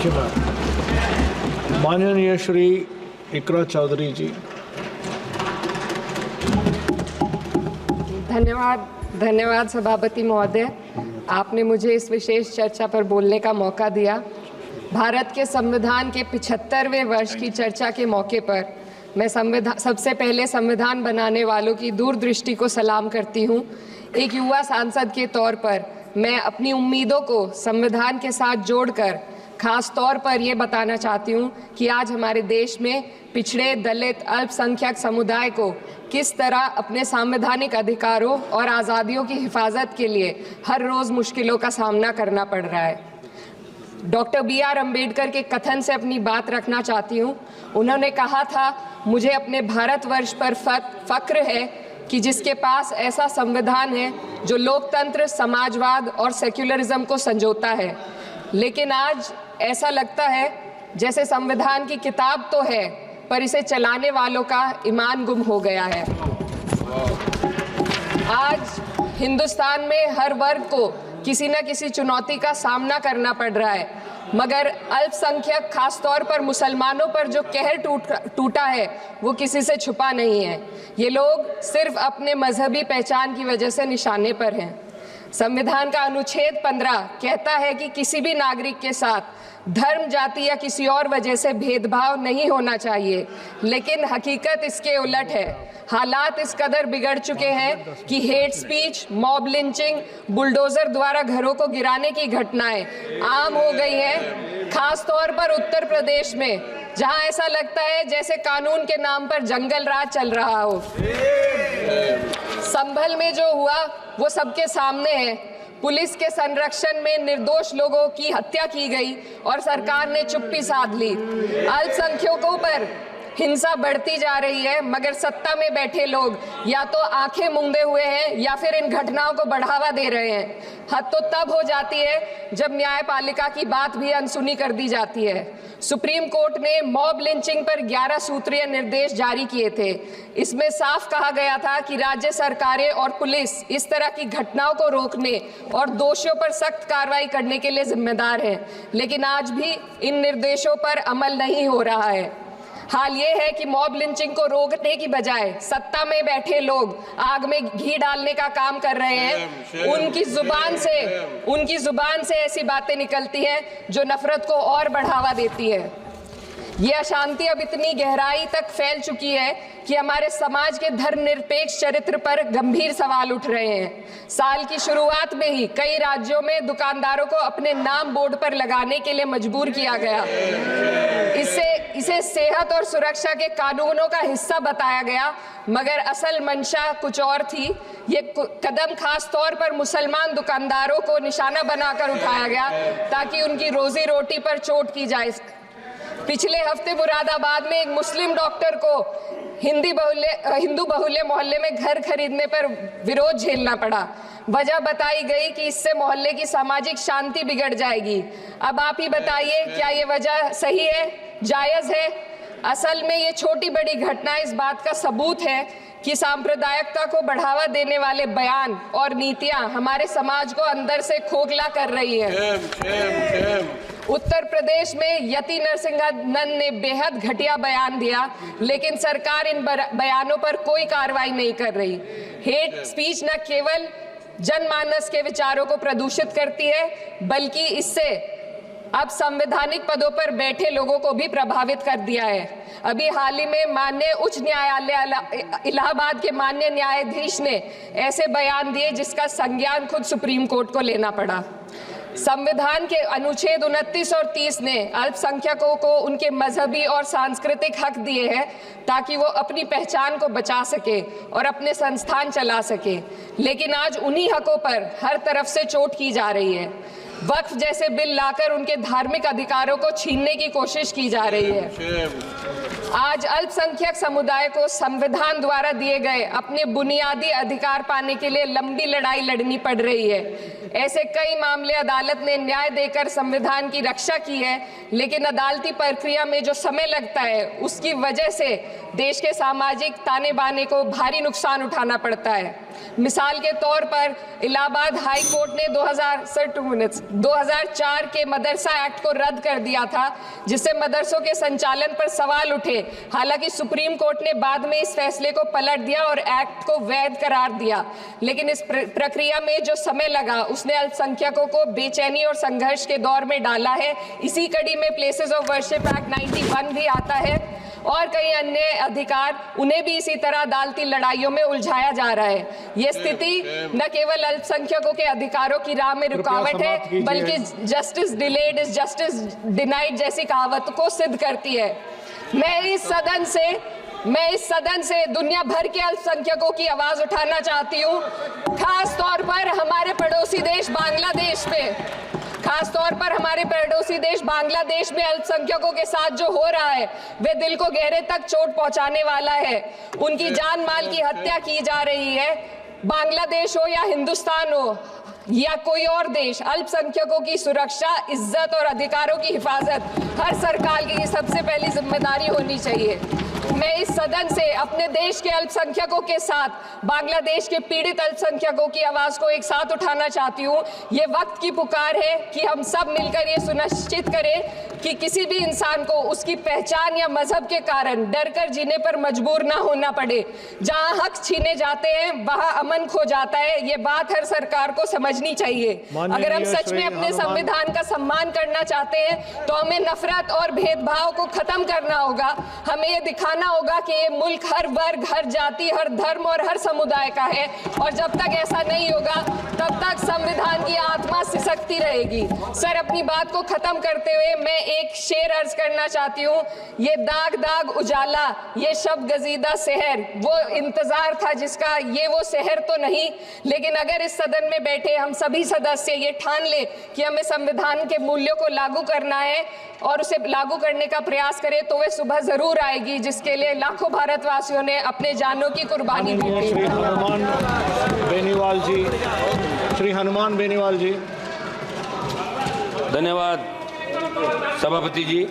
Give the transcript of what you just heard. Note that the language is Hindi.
Thank you ma'am. माननीय श्री इकरा चौधरी जी। धन्यवाद सभापति महोदय, आपने मुझे इस विशेष चर्चा पर बोलने का मौका दिया। भारत के संविधान के 75वें वर्ष की चर्चा के मौके पर मैं सबसे पहले संविधान बनाने वालों की दूरदृष्टि को सलाम करती हूँ। एक युवा सांसद के तौर पर मैं अपनी उम्मीदों को संविधान के साथ जोड़कर खास तौर पर ये बताना चाहती हूँ कि आज हमारे देश में पिछड़े, दलित, अल्पसंख्यक समुदाय को किस तरह अपने संवैधानिक अधिकारों और आज़ादियों की हिफाजत के लिए हर रोज़ मुश्किलों का सामना करना पड़ रहा है। Doctor B.R. अम्बेडकर के कथन से अपनी बात रखना चाहती हूँ। उन्होंने कहा था, मुझे अपने भारतवर्ष पर फक्र है कि जिसके पास ऐसा संविधान है जो लोकतंत्र, समाजवाद और सेक्युलरिज्म को संजोता है। लेकिन आज ऐसा लगता है जैसे संविधान की किताब तो है पर इसे चलाने वालों का ईमान गुम हो गया है। आज हिंदुस्तान में हर वर्ग को किसी न किसी चुनौती का सामना करना पड़ रहा है, मगर अल्पसंख्यक खास तौर पर मुसलमानों पर जो कहर टूटा है वो किसी से छुपा नहीं है। ये लोग सिर्फ अपने मजहबी पहचान की वजह से निशाने पर हैं। संविधान का अनुच्छेद 15 कहता है कि किसी भी नागरिक के साथ धर्म, जाति या किसी और वजह से भेदभाव नहीं होना चाहिए, लेकिन हकीकत इसके उलट है। हालात इस कदर बिगड़ चुके हैं कि hate speech, mob lynching, bulldozer द्वारा घरों को गिराने की घटनाएं आम हो गई हैं। खास तौर पर उत्तर प्रदेश में, जहां ऐसा लगता है जैसे कानून के नाम पर जंगल राज चल रहा हो। संभल में जो हुआ वो सबके सामने है। पुलिस के संरक्षण में निर्दोष लोगों की हत्या की गई और सरकार ने चुप्पी साध ली। अल्पसंख्यकों पर हिंसा बढ़ती जा रही है, मगर सत्ता में बैठे लोग या तो आंखें मूंदे हुए हैं या फिर इन घटनाओं को बढ़ावा दे रहे हैं। हद तो तब हो जाती है जब न्यायपालिका की बात भी अनसुनी कर दी जाती है। सुप्रीम कोर्ट ने मॉब लिंचिंग पर 11 सूत्रीय निर्देश जारी किए थे। इसमें साफ कहा गया था कि राज्य सरकारें और पुलिस इस तरह की घटनाओं को रोकने और दोषियों पर सख्त कार्रवाई करने के लिए जिम्मेदार हैं, लेकिन आज भी इन निर्देशों पर अमल नहीं हो रहा है। हाल ये है कि मॉब लिंचिंग को रोकने की बजाय सत्ता में बैठे लोग आग में घी डालने का काम कर रहे हैं। उनकी जुबान से ऐसी बातें निकलती हैं जो नफरत को और बढ़ावा देती है। ये अशांति अब इतनी गहराई तक फैल चुकी है कि हमारे समाज के धर्मनिरपेक्ष चरित्र पर गंभीर सवाल उठ रहे हैं। साल की शुरुआत में ही कई राज्यों में दुकानदारों को अपने नाम बोर्ड पर लगाने के लिए मजबूर किया गया। इसे सेहत और सुरक्षा के कानूनों का हिस्सा बताया गया, मगर असल मंशा कुछ और थी। ये कदम खास तौर पर मुसलमान दुकानदारों को निशाना बनाकर उठाया गया ताकि उनकी रोजी रोटी पर चोट की जाए। पिछले हफ्ते मुरादाबाद में एक मुस्लिम डॉक्टर को हिंदू बहुल्य मोहल्ले में घर खरीदने पर विरोध झेलना पड़ा। वजह बताई गई कि इससे मोहल्ले की सामाजिक शांति बिगड़ जाएगी। अब आप ही बताइए, क्या ये वजह सही है, जायज है? असल में ये छोटी बड़ी घटना इस बात का सबूत है कि सांप्रदायिकता को बढ़ावा देने वाले बयान और नीतियां हमारे समाज को अंदर से खोखला कर रही है। उत्तर प्रदेश में यति नरसिंहन ने बेहद घटिया बयान दिया, लेकिन सरकार इन बयानों पर कोई कार्रवाई नहीं कर रही। हेट स्पीच न केवल जनमानस के विचारों को प्रदूषित करती है, बल्कि इससे अब संवैधानिक पदों पर बैठे लोगों को भी प्रभावित कर दिया है। अभी हाल ही में माननीय उच्च न्यायालय इलाहाबाद के माननीय न्यायाधीश ने ऐसे बयान दिए जिसका संज्ञान खुद सुप्रीम कोर्ट को लेना पड़ा। संविधान के अनुच्छेद 29 और 30 ने अल्पसंख्यकों को उनके मजहबी और सांस्कृतिक हक दिए हैं ताकि वो अपनी पहचान को बचा सके और अपने संस्थान चला सके, लेकिन आज उन्हीं हकों पर हर तरफ से चोट की जा रही है। वक्फ जैसे बिल लाकर उनके धार्मिक अधिकारों को छीनने की कोशिश की जा रही है। आज अल्पसंख्यक समुदाय को संविधान द्वारा दिए गए अपने बुनियादी अधिकार पाने के लिए लंबी लड़ाई लड़नी पड़ रही है। ऐसे कई मामले अदालत ने न्याय देकर संविधान की रक्षा की है, लेकिन अदालती प्रक्रिया में जो समय लगता है उसकी वजह से देश के सामाजिक ताने बाने को भारी नुकसान उठाना पड़ता है। मिसाल के तौर पर इलाहाबाद हाई कोर्ट ने 2004 के मदरसा एक्ट को रद्द कर दिया था, जिससे मदरसों के संचालन पर सवाल उठे। हालांकि सुप्रीम कोर्ट ने बाद में इस फैसले को पलट दिया और एक्ट को वैध करार दिया, लेकिन इस प्रक्रिया में जो समय लगा उसने अल्पसंख्यकों को बेचैनी और संघर्ष के दौर में डाला है। इसी कड़ी में प्लेसेस ऑफ वर्शिप एक्ट 91 भी आता है और कई अन्य अधिकार, उन्हें भी इसी तरह अदालती लड़ाइयों में उलझाया जा रहा है। ये स्थिति न केवल अल्पसंख्यकों के अधिकारों की राह में रुकावट है, बल्कि justice delayed is justice denied जैसी कहावत को सिद्ध करती है। मैं इस सदन से दुनिया भर के अल्पसंख्यकों की आवाज उठाना चाहती हूँ, खास तौर पर हमारे पड़ोसी देश बांग्लादेश में अल्पसंख्यकों के साथ जो हो रहा है वे दिल को गहरे तक चोट पहुंचाने वाला है। उनकी जान माल की हत्या की जा रही है। बांग्लादेश हो या हिंदुस्तान हो या कोई और देश, अल्पसंख्यकों की सुरक्षा, इज्जत और अधिकारों की हिफाजत हर सरकार की सबसे पहली जिम्मेदारी होनी चाहिए। मैं इस सदन से अपने देश के अल्पसंख्यकों के साथ बांग्लादेश के पीड़ित अल्पसंख्यकों की आवाज को एक साथ उठाना चाहती हूँ। ये वक्त की पुकार है कि हम सब मिलकर ये सुनिश्चित करें कि किसी भी इंसान को उसकी पहचान या मजहब के कारण डर कर जीने पर मजबूर ना होना पड़े। जहाँ हक छीने जाते हैं वहाँ अमन खो जाता है। ये बात हर सरकार को समझनी चाहिए। अगर हम सच में अपने संविधान का सम्मान करना चाहते हैं तो हमें नफरत और भेदभाव को खत्म करना होगा। हमें ये दिखाना होगा कि ये मुल्क हर वर्ग, हर जाति, हर धर्म और हर समुदाय का है, और जब तक ऐसा नहीं होगा तब तक संविधान की आत्मा सिसकती रहेगी। सर, अपनी बात को खत्म करते हुए मैं एक शेर अर्ज करना चाहती हूँ। ये दाग दाग उजाला, ये शब गजीदा शहर, वो इंतजार था जिसका, ये वो शहर तो नहीं। लेकिन अगर इस सदन में बैठे हम सभी सदस्य ये ठान ले कि हमें संविधान के मूल्यों को लागू करना है और उसे लागू करने का प्रयास करें, तो वे सुबह जरूर आएगी जिसके लिए लाखों भारतवासियों ने अपने जानों की कुर्बानी दी थी। श्री हनुमान बेनीवाल जी। धन्यवाद सभापति जी।